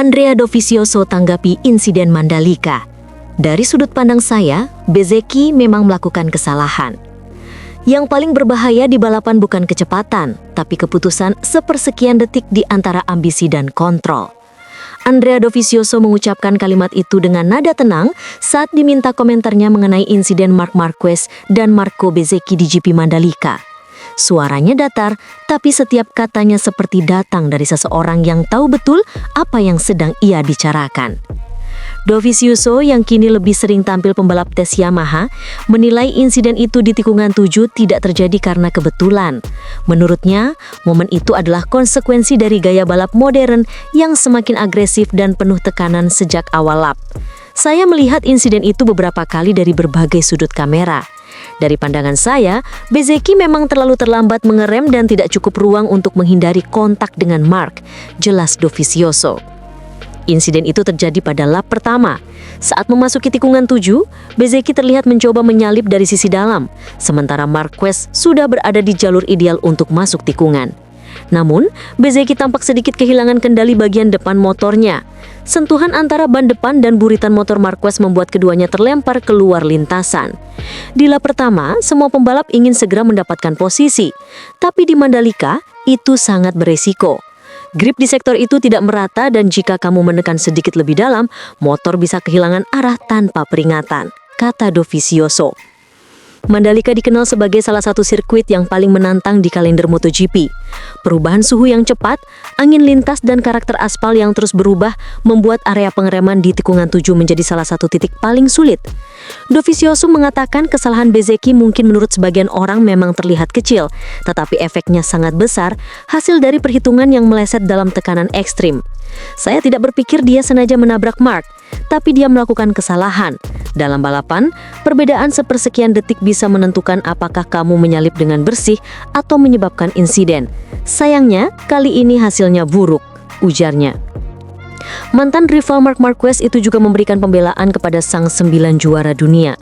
Andrea Dovizioso tanggapi insiden Mandalika. Dari sudut pandang saya, Bezzecchi memang melakukan kesalahan. Yang paling berbahaya di balapan bukan kecepatan, tapi keputusan sepersekian detik di antara ambisi dan kontrol. Andrea Dovizioso mengucapkan kalimat itu dengan nada tenang saat diminta komentarnya mengenai insiden Marc Marquez dan Marco Bezzecchi di GP Mandalika. Suaranya datar, tapi setiap katanya seperti datang dari seseorang yang tahu betul apa yang sedang ia bicarakan. Dovizioso yang kini lebih sering tampil pembalap tes Yamaha, menilai insiden itu di tikungan 7 tidak terjadi karena kebetulan. Menurutnya, momen itu adalah konsekuensi dari gaya balap modern yang semakin agresif dan penuh tekanan sejak awal lap. Saya melihat insiden itu beberapa kali dari berbagai sudut kamera. Dari pandangan saya, Bezzecchi memang terlalu terlambat mengerem dan tidak cukup ruang untuk menghindari kontak dengan Marc, jelas Dovizioso. Insiden itu terjadi pada lap pertama. Saat memasuki tikungan 7, Bezzecchi terlihat mencoba menyalip dari sisi dalam, sementara Marquez sudah berada di jalur ideal untuk masuk tikungan. Namun, Bezzecchi tampak sedikit kehilangan kendali bagian depan motornya. Sentuhan antara ban depan dan buritan motor Marquez membuat keduanya terlempar keluar lintasan. Di lap pertama, semua pembalap ingin segera mendapatkan posisi, tapi di Mandalika, itu sangat beresiko. Grip di sektor itu tidak merata dan jika kamu menekan sedikit lebih dalam, motor bisa kehilangan arah tanpa peringatan, kata Dovizioso. Mandalika dikenal sebagai salah satu sirkuit yang paling menantang di kalender MotoGP. Perubahan suhu yang cepat, angin lintas dan karakter aspal yang terus berubah membuat area pengereman di tikungan 7 menjadi salah satu titik paling sulit. Dovizioso mengatakan kesalahan Bezzecchi mungkin menurut sebagian orang memang terlihat kecil, tetapi efeknya sangat besar hasil dari perhitungan yang meleset dalam tekanan ekstrim. Saya tidak berpikir dia sengaja menabrak Marc, tapi dia melakukan kesalahan. Dalam balapan, perbedaan sepersekian detik bisa menentukan apakah kamu menyalip dengan bersih atau menyebabkan insiden. Sayangnya, kali ini hasilnya buruk, ujarnya. Mantan rival Marc Marquez itu juga memberikan pembelaan kepada sang 9 juara dunia.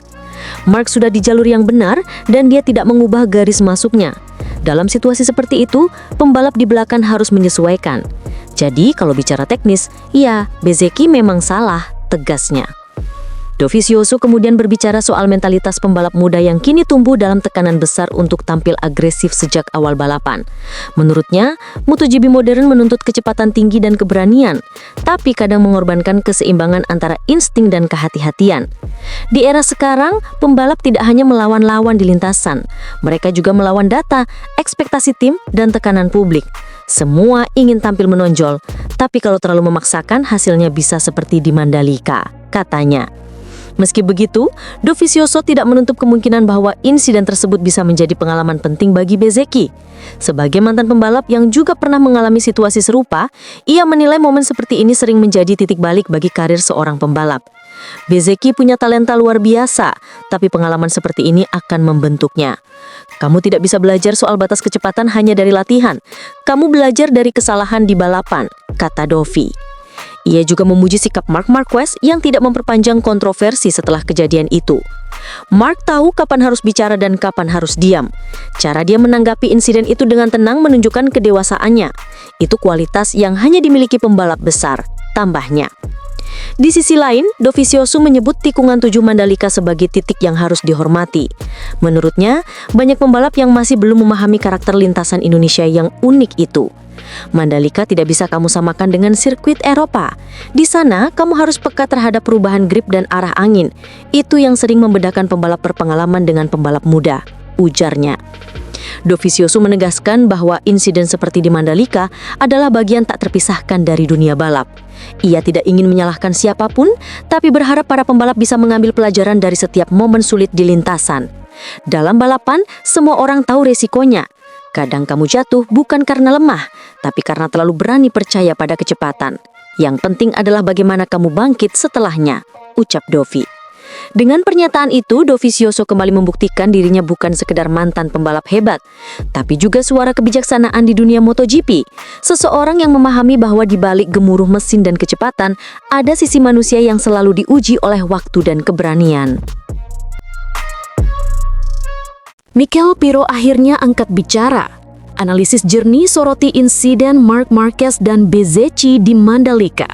Marc sudah di jalur yang benar dan dia tidak mengubah garis masuknya. Dalam situasi seperti itu, pembalap di belakang harus menyesuaikan. Jadi, kalau bicara teknis, ya, Bezzecchi memang salah, tegasnya. Dovizioso kemudian berbicara soal mentalitas pembalap muda yang kini tumbuh dalam tekanan besar untuk tampil agresif sejak awal balapan. Menurutnya, MotoGP modern menuntut kecepatan tinggi dan keberanian, tapi kadang mengorbankan keseimbangan antara insting dan kehati-hatian. Di era sekarang, pembalap tidak hanya melawan lawan di lintasan, mereka juga melawan data, ekspektasi tim, dan tekanan publik. Semua ingin tampil menonjol, tapi kalau terlalu memaksakan hasilnya bisa seperti di Mandalika, katanya. Meski begitu, Dovizioso tidak menutup kemungkinan bahwa insiden tersebut bisa menjadi pengalaman penting bagi Bezzecchi. Sebagai mantan pembalap yang juga pernah mengalami situasi serupa, ia menilai momen seperti ini sering menjadi titik balik bagi karir seorang pembalap. Bezzecchi punya talenta luar biasa, tapi pengalaman seperti ini akan membentuknya. Kamu tidak bisa belajar soal batas kecepatan hanya dari latihan. Kamu belajar dari kesalahan di balapan, kata Dovi. Ia juga memuji sikap Marc Marquez yang tidak memperpanjang kontroversi setelah kejadian itu. Marc tahu kapan harus bicara dan kapan harus diam. Cara dia menanggapi insiden itu dengan tenang menunjukkan kedewasaannya. Itu kualitas yang hanya dimiliki pembalap besar, tambahnya. Di sisi lain, Dovizioso menyebut tikungan 7 Mandalika sebagai titik yang harus dihormati. Menurutnya, banyak pembalap yang masih belum memahami karakter lintasan Indonesia yang unik itu. Mandalika tidak bisa kamu samakan dengan sirkuit Eropa. Di sana, kamu harus peka terhadap perubahan grip dan arah angin. Itu yang sering membedakan pembalap berpengalaman dengan pembalap muda, ujarnya. Dovizioso menegaskan bahwa insiden seperti di Mandalika adalah bagian tak terpisahkan dari dunia balap. Ia tidak ingin menyalahkan siapapun, tapi berharap para pembalap bisa mengambil pelajaran dari setiap momen sulit di lintasan. Dalam balapan, semua orang tahu resikonya. Kadang kamu jatuh bukan karena lemah, tapi karena terlalu berani percaya pada kecepatan. Yang penting adalah bagaimana kamu bangkit setelahnya, ucap Dovi. Dengan pernyataan itu, Dovizioso kembali membuktikan dirinya bukan sekedar mantan pembalap hebat, tapi juga suara kebijaksanaan di dunia MotoGP. Seseorang yang memahami bahwa di balik gemuruh mesin dan kecepatan, ada sisi manusia yang selalu diuji oleh waktu dan keberanian. Mikel Pirro akhirnya angkat bicara. Analisis jernih soroti insiden Marc Marquez dan Bezzecchi di Mandalika.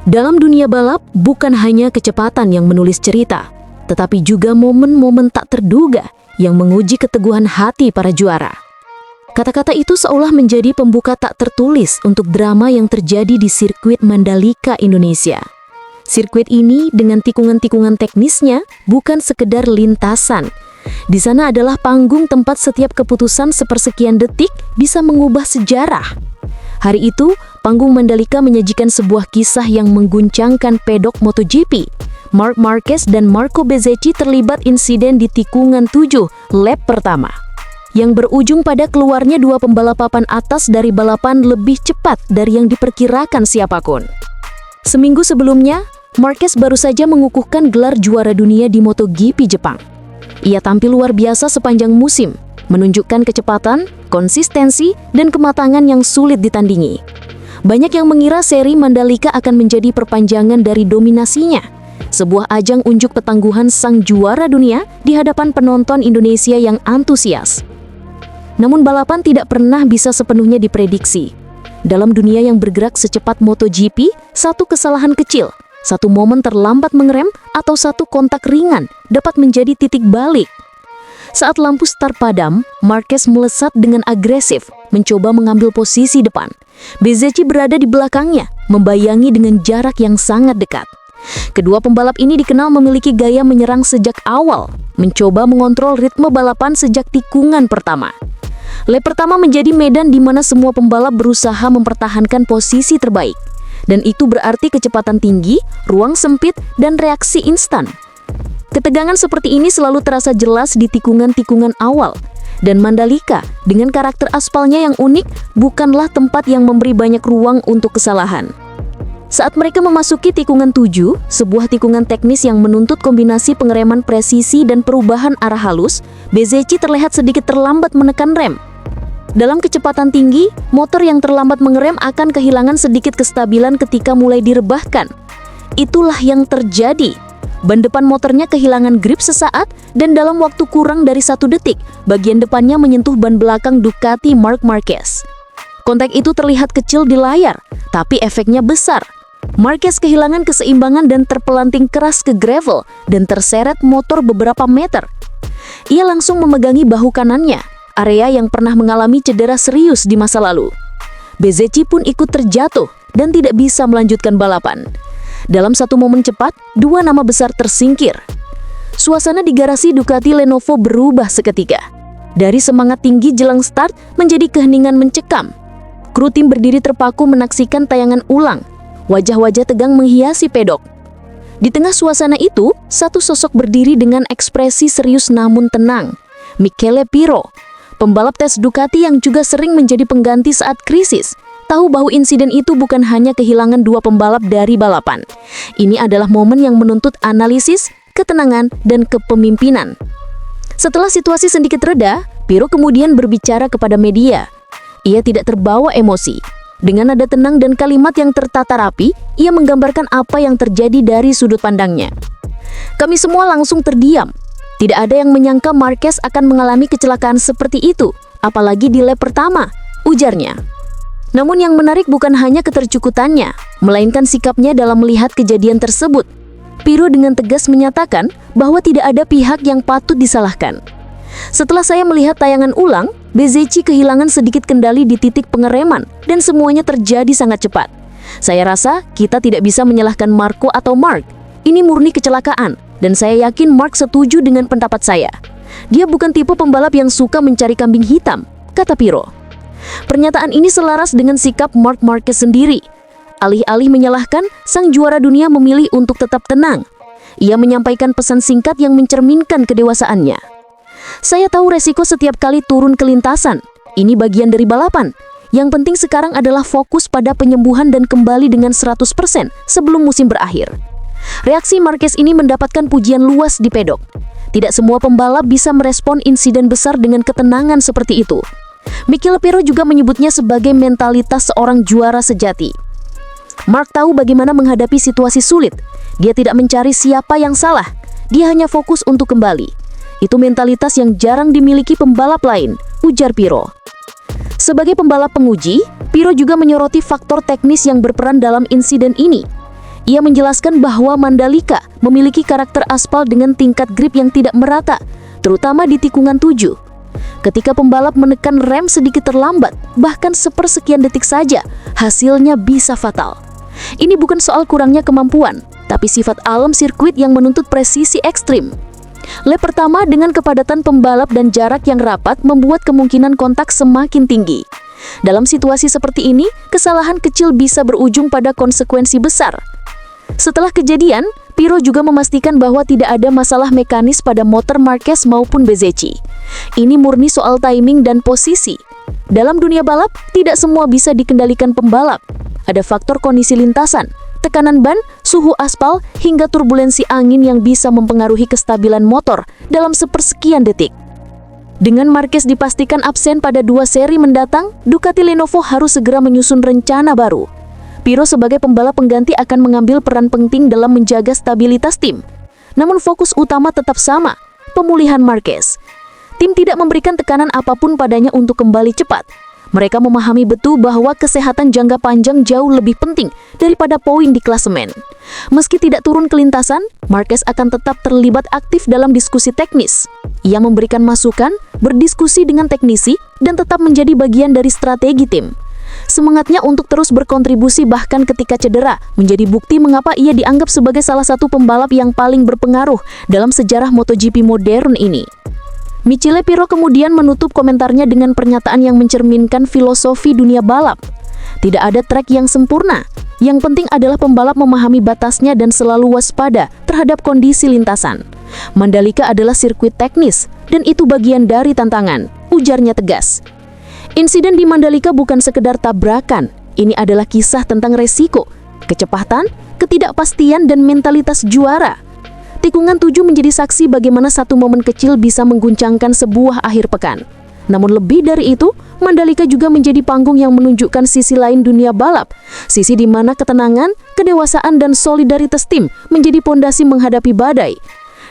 Dalam dunia balap, bukan hanya kecepatan yang menulis cerita, tetapi juga momen-momen tak terduga yang menguji keteguhan hati para juara. Kata-kata itu seolah menjadi pembuka tak tertulis untuk drama yang terjadi di sirkuit Mandalika, Indonesia. Sirkuit ini dengan tikungan-tikungan teknisnya bukan sekedar lintasan. Di sana adalah panggung tempat setiap keputusan sepersekian detik bisa mengubah sejarah. Hari itu, panggung Mandalika menyajikan sebuah kisah yang mengguncangkan pedok MotoGP. Marc Marquez dan Marco Bezzecchi terlibat insiden di tikungan 7 lap pertama, yang berujung pada keluarnya dua pembalap papan atas dari balapan lebih cepat dari yang diperkirakan siapapun. Seminggu sebelumnya, Marquez baru saja mengukuhkan gelar juara dunia di MotoGP Jepang. Ia tampil luar biasa sepanjang musim, menunjukkan kecepatan, konsistensi, dan kematangan yang sulit ditandingi. Banyak yang mengira seri Mandalika akan menjadi perpanjangan dari dominasinya, sebuah ajang unjuk ketangguhan sang juara dunia di hadapan penonton Indonesia yang antusias. Namun balapan tidak pernah bisa sepenuhnya diprediksi. Dalam dunia yang bergerak secepat MotoGP, satu kesalahan kecil, satu momen terlambat mengerem, atau satu kontak ringan dapat menjadi titik balik. Saat lampu start padam, Marquez melesat dengan agresif, mencoba mengambil posisi depan. Bezzecchi berada di belakangnya, membayangi dengan jarak yang sangat dekat. Kedua pembalap ini dikenal memiliki gaya menyerang sejak awal, mencoba mengontrol ritme balapan sejak tikungan pertama. Lap pertama menjadi medan di mana semua pembalap berusaha mempertahankan posisi terbaik. Dan itu berarti kecepatan tinggi, ruang sempit, dan reaksi instan. Ketegangan seperti ini selalu terasa jelas di tikungan-tikungan awal. Dan Mandalika, dengan karakter aspalnya yang unik, bukanlah tempat yang memberi banyak ruang untuk kesalahan. Saat mereka memasuki tikungan 7, sebuah tikungan teknis yang menuntut kombinasi pengereman presisi dan perubahan arah halus, Bezzecchi terlihat sedikit terlambat menekan rem. Dalam kecepatan tinggi, motor yang terlambat mengerem akan kehilangan sedikit kestabilan ketika mulai direbahkan. Itulah yang terjadi. Ban depan motornya kehilangan grip sesaat dan dalam waktu kurang dari 1 detik, bagian depannya menyentuh ban belakang Ducati Marc Marquez. Kontak itu terlihat kecil di layar, tapi efeknya besar. Marquez kehilangan keseimbangan dan terpelanting keras ke gravel dan terseret motor beberapa meter. Ia langsung memegangi bahu kanannya, area yang pernah mengalami cedera serius di masa lalu. Bezzecchi pun ikut terjatuh dan tidak bisa melanjutkan balapan. Dalam satu momen cepat, dua nama besar tersingkir. Suasana di garasi Ducati Lenovo berubah seketika. Dari semangat tinggi jelang start menjadi keheningan mencekam. Kru tim berdiri terpaku menaksikan tayangan ulang. Wajah-wajah tegang menghiasi pedok. Di tengah suasana itu, satu sosok berdiri dengan ekspresi serius namun tenang. Michele Pirro, pembalap tes Ducati yang juga sering menjadi pengganti saat krisis, tahu bahwa insiden itu bukan hanya kehilangan dua pembalap dari balapan. Ini adalah momen yang menuntut analisis, ketenangan, dan kepemimpinan. Setelah situasi sedikit reda, Pirro kemudian berbicara kepada media. Ia tidak terbawa emosi. Dengan nada tenang dan kalimat yang tertata rapi, ia menggambarkan apa yang terjadi dari sudut pandangnya. Kami semua langsung terdiam. Tidak ada yang menyangka Marquez akan mengalami kecelakaan seperti itu, apalagi di lap pertama, ujarnya. Namun yang menarik bukan hanya ketercukutannya, melainkan sikapnya dalam melihat kejadian tersebut. Pirro dengan tegas menyatakan bahwa tidak ada pihak yang patut disalahkan. Setelah saya melihat tayangan ulang, Bezzecchi kehilangan sedikit kendali di titik pengereman dan semuanya terjadi sangat cepat. Saya rasa kita tidak bisa menyalahkan Marco atau Marc. Ini murni kecelakaan dan saya yakin Marc setuju dengan pendapat saya. Dia bukan tipe pembalap yang suka mencari kambing hitam, kata Pirro. Pernyataan ini selaras dengan sikap Marc Marquez sendiri. Alih-alih menyalahkan, sang juara dunia memilih untuk tetap tenang. Ia menyampaikan pesan singkat yang mencerminkan kedewasaannya. Saya tahu resiko setiap kali turun ke lintasan. Ini bagian dari balapan. Yang penting sekarang adalah fokus pada penyembuhan dan kembali dengan 100% sebelum musim berakhir. Reaksi Marquez ini mendapatkan pujian luas di pedok. Tidak semua pembalap bisa merespon insiden besar dengan ketenangan seperti itu. Michele Pirro juga menyebutnya sebagai mentalitas seorang juara sejati. Marc tahu bagaimana menghadapi situasi sulit. Dia tidak mencari siapa yang salah. Dia hanya fokus untuk kembali. Itu mentalitas yang jarang dimiliki pembalap lain, ujar Pirro. Sebagai pembalap penguji, Pirro juga menyoroti faktor teknis yang berperan dalam insiden ini. Ia menjelaskan bahwa Mandalika memiliki karakter aspal dengan tingkat grip yang tidak merata, terutama di tikungan 7. Ketika pembalap menekan rem sedikit terlambat, bahkan sepersekian detik saja, hasilnya bisa fatal. Ini bukan soal kurangnya kemampuan, tapi sifat alam sirkuit yang menuntut presisi ekstrim. Lap pertama dengan kepadatan pembalap dan jarak yang rapat membuat kemungkinan kontak semakin tinggi. Dalam situasi seperti ini, kesalahan kecil bisa berujung pada konsekuensi besar. Setelah kejadian, Pirro juga memastikan bahwa tidak ada masalah mekanis pada motor Marquez maupun Bezzecchi. Ini murni soal timing dan posisi. Dalam dunia balap, tidak semua bisa dikendalikan pembalap. Ada faktor kondisi lintasan, tekanan ban, suhu aspal, hingga turbulensi angin yang bisa mempengaruhi kestabilan motor dalam sepersekian detik. Dengan Marquez dipastikan absen pada 2 seri mendatang, Ducati Lenovo harus segera menyusun rencana baru. Pirro sebagai pembalap pengganti akan mengambil peran penting dalam menjaga stabilitas tim. Namun fokus utama tetap sama, pemulihan Marquez. Tim tidak memberikan tekanan apapun padanya untuk kembali cepat. Mereka memahami betul bahwa kesehatan jangka panjang jauh lebih penting daripada poin di klasemen. Meski tidak turun ke lintasan, Marquez akan tetap terlibat aktif dalam diskusi teknis. Ia memberikan masukan, berdiskusi dengan teknisi, dan tetap menjadi bagian dari strategi tim. Semangatnya untuk terus berkontribusi bahkan ketika cedera menjadi bukti mengapa ia dianggap sebagai salah satu pembalap yang paling berpengaruh dalam sejarah MotoGP modern ini. Michele Pirro kemudian menutup komentarnya dengan pernyataan yang mencerminkan filosofi dunia balap. Tidak ada trek yang sempurna. Yang penting adalah pembalap memahami batasnya dan selalu waspada terhadap kondisi lintasan. Mandalika adalah sirkuit teknis, dan itu bagian dari tantangan, ujarnya tegas. Insiden di Mandalika bukan sekedar tabrakan. Ini adalah kisah tentang resiko, kecepatan, ketidakpastian, dan mentalitas juara. Tikungan 7 menjadi saksi bagaimana satu momen kecil bisa mengguncangkan sebuah akhir pekan. Namun lebih dari itu, Mandalika juga menjadi panggung yang menunjukkan sisi lain dunia balap. Sisi di mana ketenangan, kedewasaan, dan solidaritas tim menjadi pondasi menghadapi badai.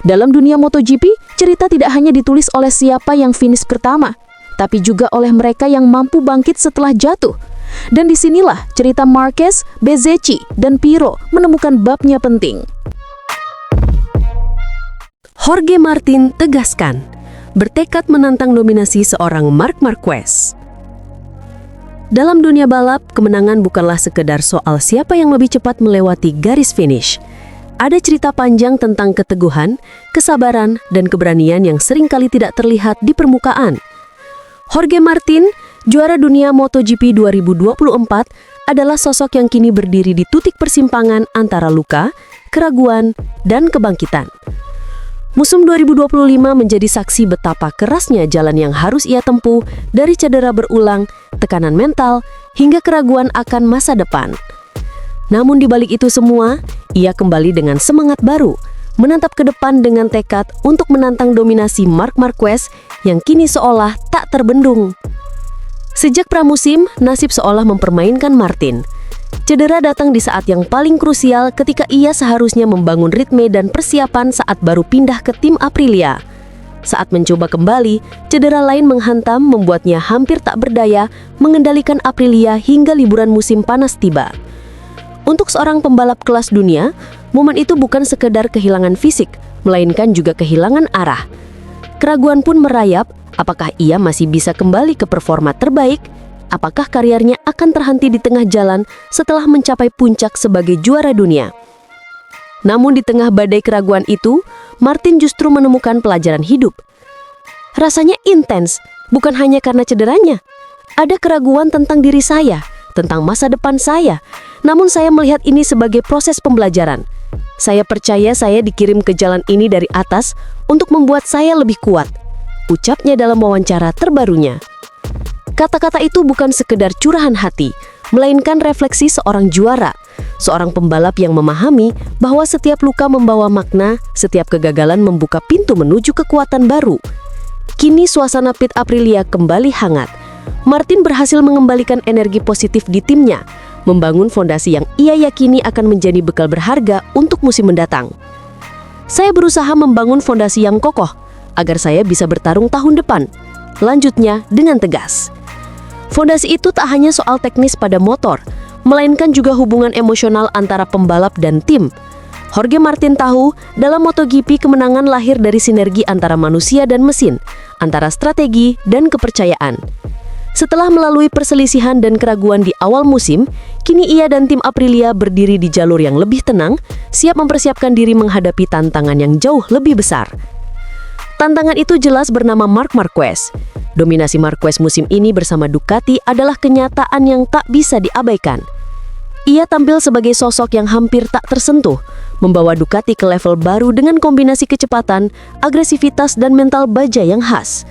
Dalam dunia MotoGP, cerita tidak hanya ditulis oleh siapa yang finish pertama, tapi juga oleh mereka yang mampu bangkit setelah jatuh. Dan disinilah cerita Marquez, Bezzecchi, dan Pirro menemukan babnya penting. Jorge Martin tegaskan, bertekad menantang dominasi seorang Marc Marquez. Dalam dunia balap, kemenangan bukanlah sekedar soal siapa yang lebih cepat melewati garis finish. Ada cerita panjang tentang keteguhan, kesabaran, dan keberanian yang seringkali tidak terlihat di permukaan. Jorge Martin, juara dunia MotoGP 2024, adalah sosok yang kini berdiri di titik persimpangan antara luka, keraguan, dan kebangkitan. Musim 2025 menjadi saksi betapa kerasnya jalan yang harus ia tempuh dari cedera berulang, tekanan mental, hingga keraguan akan masa depan. Namun di balik itu semua, ia kembali dengan semangat baru, menatap ke depan dengan tekad untuk menantang dominasi Marc Marquez yang kini seolah tak terbendung. Sejak pramusim, nasib seolah mempermainkan Martin. Cedera datang di saat yang paling krusial ketika ia seharusnya membangun ritme dan persiapan saat baru pindah ke tim Aprilia. Saat mencoba kembali, cedera lain menghantam membuatnya hampir tak berdaya mengendalikan Aprilia hingga liburan musim panas tiba. Untuk seorang pembalap kelas dunia, momen itu bukan sekedar kehilangan fisik, melainkan juga kehilangan arah. Keraguan pun merayap, apakah ia masih bisa kembali ke performa terbaik? Apakah karirnya akan terhenti di tengah jalan setelah mencapai puncak sebagai juara dunia? Namun di tengah badai keraguan itu, Martin justru menemukan pelajaran hidup. Rasanya intens, bukan hanya karena cederanya. Ada keraguan tentang diri saya, tentang masa depan saya. Namun saya melihat ini sebagai proses pembelajaran. Saya percaya saya dikirim ke jalan ini dari atas untuk membuat saya lebih kuat, ucapnya dalam wawancara terbarunya. Kata-kata itu bukan sekedar curahan hati, melainkan refleksi seorang juara, seorang pembalap yang memahami bahwa setiap luka membawa makna, setiap kegagalan membuka pintu menuju kekuatan baru. Kini suasana pit Aprilia kembali hangat. Martin berhasil mengembalikan energi positif di timnya, membangun fondasi yang ia yakini akan menjadi bekal berharga untuk musim mendatang. Saya berusaha membangun fondasi yang kokoh, agar saya bisa bertarung tahun depan. Lanjutnya dengan tegas. Fondasi itu tak hanya soal teknis pada motor, melainkan juga hubungan emosional antara pembalap dan tim. Jorge Martin tahu, dalam MotoGP kemenangan lahir dari sinergi antara manusia dan mesin, antara strategi dan kepercayaan. Setelah melalui perselisihan dan keraguan di awal musim, kini ia dan tim Aprilia berdiri di jalur yang lebih tenang, siap mempersiapkan diri menghadapi tantangan yang jauh lebih besar. Tantangan itu jelas bernama Marc Marquez. Dominasi Marquez musim ini bersama Ducati adalah kenyataan yang tak bisa diabaikan. Ia tampil sebagai sosok yang hampir tak tersentuh, membawa Ducati ke level baru dengan kombinasi kecepatan, agresivitas, dan mental baja yang khas.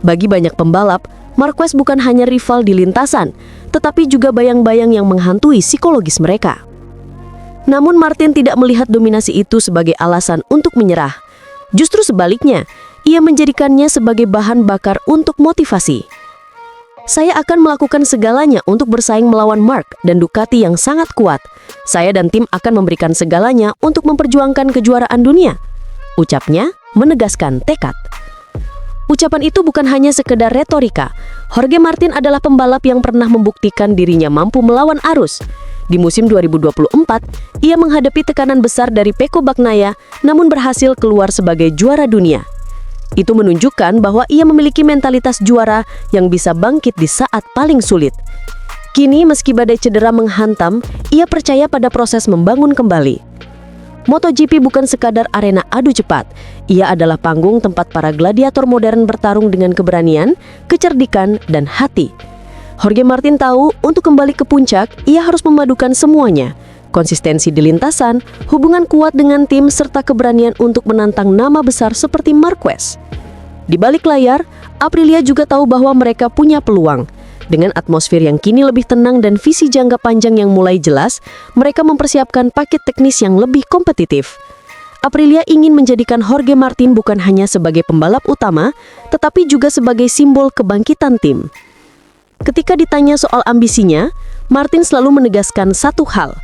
Bagi banyak pembalap, Marquez bukan hanya rival di lintasan, tetapi juga bayang-bayang yang menghantui psikologis mereka. Namun Martin tidak melihat dominasi itu sebagai alasan untuk menyerah. Justru sebaliknya, ia menjadikannya sebagai bahan bakar untuk motivasi. Saya akan melakukan segalanya untuk bersaing melawan Marc dan Ducati yang sangat kuat. Saya dan tim akan memberikan segalanya untuk memperjuangkan kejuaraan dunia. Ucapnya menegaskan tekad. Ucapan itu bukan hanya sekedar retorika. Jorge Martin adalah pembalap yang pernah membuktikan dirinya mampu melawan arus. Di musim 2024, ia menghadapi tekanan besar dari Pecco Bagnaia, namun berhasil keluar sebagai juara dunia. Itu menunjukkan bahwa ia memiliki mentalitas juara yang bisa bangkit di saat paling sulit. Kini meski badai cedera menghantam, ia percaya pada proses membangun kembali. MotoGP bukan sekadar arena adu cepat. Ia adalah panggung tempat para gladiator modern bertarung dengan keberanian, kecerdikan, dan hati. Jorge Martin tahu untuk kembali ke puncak, ia harus memadukan semuanya. Konsistensi di lintasan, hubungan kuat dengan tim, serta keberanian untuk menantang nama besar seperti Marquez. Di balik layar, Aprilia juga tahu bahwa mereka punya peluang. Dengan atmosfer yang kini lebih tenang dan visi jangka panjang yang mulai jelas, mereka mempersiapkan paket teknis yang lebih kompetitif. Aprilia ingin menjadikan Jorge Martin bukan hanya sebagai pembalap utama, tetapi juga sebagai simbol kebangkitan tim. Ketika ditanya soal ambisinya, Martin selalu menegaskan satu hal.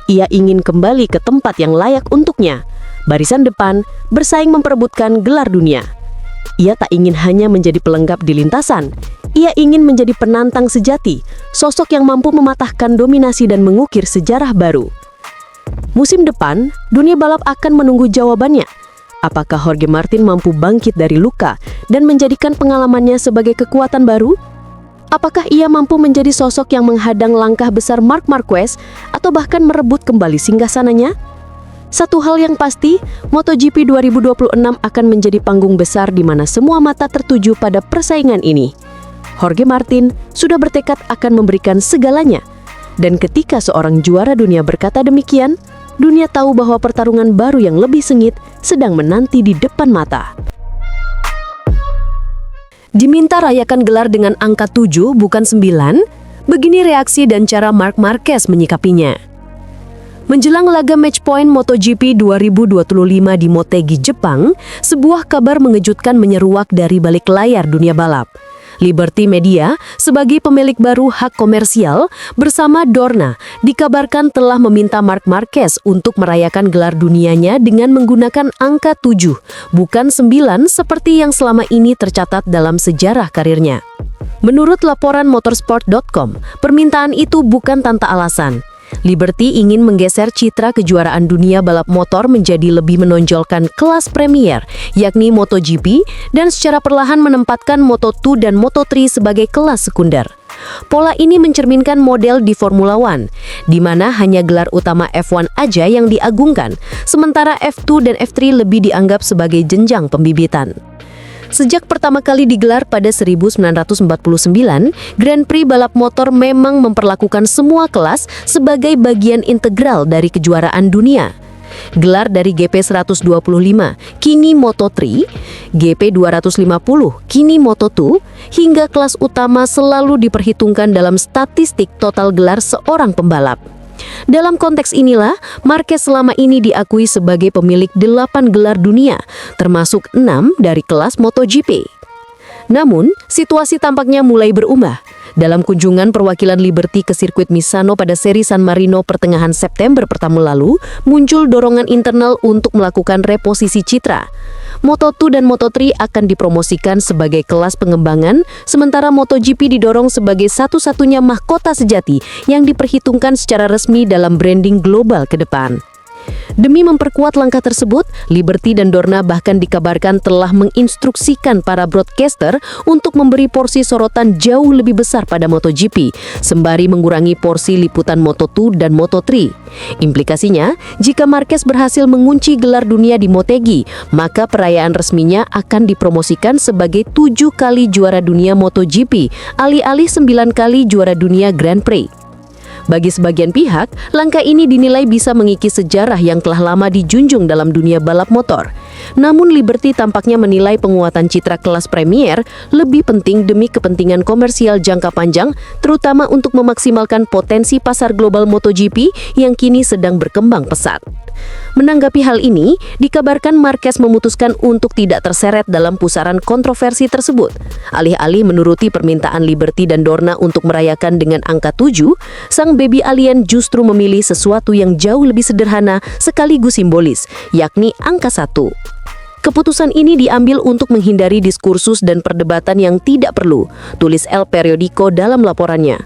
Ia ingin kembali ke tempat yang layak untuknya, barisan depan, bersaing memperebutkan gelar dunia. Ia tak ingin hanya menjadi pelengkap di lintasan, ia ingin menjadi penantang sejati, sosok yang mampu mematahkan dominasi dan mengukir sejarah baru. Musim depan, dunia balap akan menunggu jawabannya. Apakah Jorge Martin mampu bangkit dari luka dan menjadikan pengalamannya sebagai kekuatan baru? Apakah ia mampu menjadi sosok yang menghadang langkah besar Marc Marquez atau bahkan merebut kembali singgasananya? Satu hal yang pasti, MotoGP 2026 akan menjadi panggung besar di mana semua mata tertuju pada persaingan ini. Jorge Martin sudah bertekad akan memberikan segalanya. Dan ketika seorang juara dunia berkata demikian, dunia tahu bahwa pertarungan baru yang lebih sengit sedang menanti di depan mata. Diminta rayakan gelar dengan angka 7 bukan 9, begini reaksi dan cara Marc Marquez menyikapinya. Menjelang laga match point MotoGP 2025 di Motegi, Jepang, sebuah kabar mengejutkan menyeruak dari balik layar dunia balap. Liberty Media, sebagai pemilik baru hak komersial, bersama Dorna, dikabarkan telah meminta Marc Marquez untuk merayakan gelar dunianya dengan menggunakan angka 7, bukan 9 seperti yang selama ini tercatat dalam sejarah karirnya. Menurut laporan motorsport.com, permintaan itu bukan tanpa alasan. Liberty ingin menggeser citra kejuaraan dunia balap motor menjadi lebih menonjolkan kelas premier, yakni MotoGP, dan secara perlahan menempatkan Moto2 dan Moto3 sebagai kelas sekunder. Pola ini mencerminkan model di Formula One, di mana hanya gelar utama F1 aja yang diagungkan, sementara F2 dan F3 lebih dianggap sebagai jenjang pembibitan. Sejak pertama kali digelar pada 1949, Grand Prix balap motor memang memperlakukan semua kelas sebagai bagian integral dari kejuaraan dunia. Gelar dari GP 125, kini Moto3, GP 250, kini Moto2, hingga kelas utama selalu diperhitungkan dalam statistik total gelar seorang pembalap. Dalam konteks inilah, Marquez selama ini diakui sebagai pemilik 8 gelar dunia, termasuk 6 dari kelas MotoGP. Namun, situasi tampaknya mulai berubah. Dalam kunjungan perwakilan Liberty ke sirkuit Misano pada seri San Marino pertengahan September pertama lalu, muncul dorongan internal untuk melakukan reposisi citra. Moto2 dan Moto3 akan dipromosikan sebagai kelas pengembangan, sementara MotoGP didorong sebagai satu-satunya mahkota sejati yang diperhitungkan secara resmi dalam branding global ke depan. Demi memperkuat langkah tersebut, Liberty dan Dorna bahkan dikabarkan telah menginstruksikan para broadcaster untuk memberi porsi sorotan jauh lebih besar pada MotoGP, sembari mengurangi porsi liputan Moto2 dan Moto3. Implikasinya, jika Marquez berhasil mengunci gelar dunia di Motegi, maka perayaan resminya akan dipromosikan sebagai 7 kali juara dunia MotoGP, alih-alih 9 kali juara dunia Grand Prix. Bagi sebagian pihak, langkah ini dinilai bisa mengikis sejarah yang telah lama dijunjung dalam dunia balap motor. Namun Liberty tampaknya menilai penguatan citra kelas Premier lebih penting demi kepentingan komersial jangka panjang, terutama untuk memaksimalkan potensi pasar global MotoGP yang kini sedang berkembang pesat. Menanggapi hal ini, dikabarkan Marquez memutuskan untuk tidak terseret dalam pusaran kontroversi tersebut. Alih-alih menuruti permintaan Liberty dan Dorna untuk merayakan dengan angka 7, sang baby alien justru memilih sesuatu yang jauh lebih sederhana sekaligus simbolis, yakni angka 1. Keputusan ini diambil untuk menghindari diskursus dan perdebatan yang tidak perlu, tulis El Periodico dalam laporannya.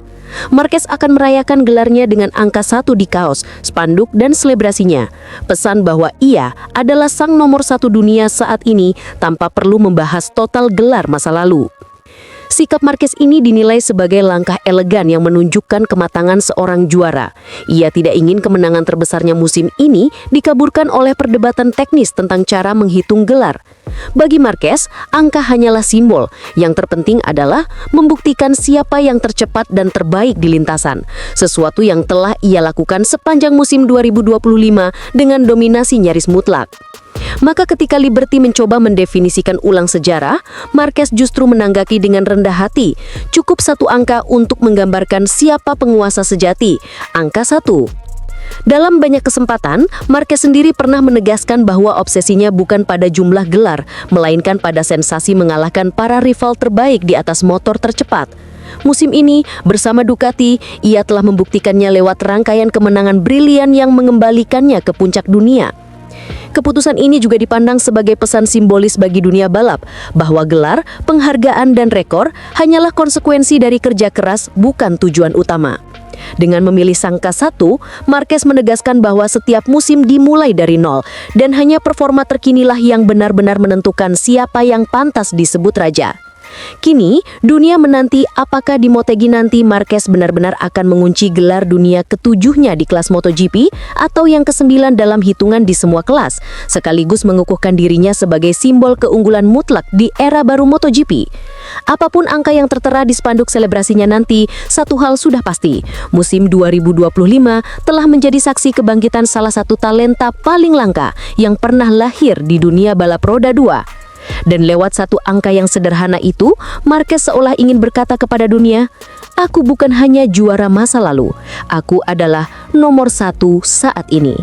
Marquez akan merayakan gelarnya dengan angka 1 di kaos, spanduk, dan selebrasinya. Pesan bahwa ia adalah sang nomor 1 dunia saat ini tanpa perlu membahas total gelar masa lalu. Sikap Marquez ini dinilai sebagai langkah elegan yang menunjukkan kematangan seorang juara. Ia tidak ingin kemenangan terbesarnya musim ini dikaburkan oleh perdebatan teknis tentang cara menghitung gelar. Bagi Marquez, angka hanyalah simbol. Yang terpenting adalah membuktikan siapa yang tercepat dan terbaik di lintasan. Sesuatu yang telah ia lakukan sepanjang musim 2025 dengan dominasi nyaris mutlak. Maka ketika Liberty mencoba mendefinisikan ulang sejarah, Marquez justru menanggapi dengan rendah hati. Cukup 1 angka untuk menggambarkan siapa penguasa sejati, angka 1. Dalam banyak kesempatan, Marquez sendiri pernah menegaskan bahwa obsesinya bukan pada jumlah gelar, melainkan pada sensasi mengalahkan para rival terbaik di atas motor tercepat. Musim ini, bersama Ducati, ia telah membuktikannya lewat rangkaian kemenangan brilian yang mengembalikannya ke puncak dunia. Keputusan ini juga dipandang sebagai pesan simbolis bagi dunia balap, bahwa gelar, penghargaan, dan rekor hanyalah konsekuensi dari kerja keras, bukan tujuan utama. Dengan memilih angka 1, Marquez menegaskan bahwa setiap musim dimulai dari nol, dan hanya performa terkinilah yang benar-benar menentukan siapa yang pantas disebut raja. Kini, dunia menanti apakah di Motegi nanti Marquez benar-benar akan mengunci gelar dunia ke-7-nya di kelas MotoGP atau yang ke-9 dalam hitungan di semua kelas, sekaligus mengukuhkan dirinya sebagai simbol keunggulan mutlak di era baru MotoGP. Apapun angka yang tertera di spanduk selebrasinya nanti, satu hal sudah pasti, musim 2025 telah menjadi saksi kebangkitan salah satu talenta paling langka yang pernah lahir di dunia balap roda 2. Dan lewat 1 angka yang sederhana itu, Marquez seolah ingin berkata kepada dunia, "Aku bukan hanya juara masa lalu, aku adalah nomor 1 saat ini."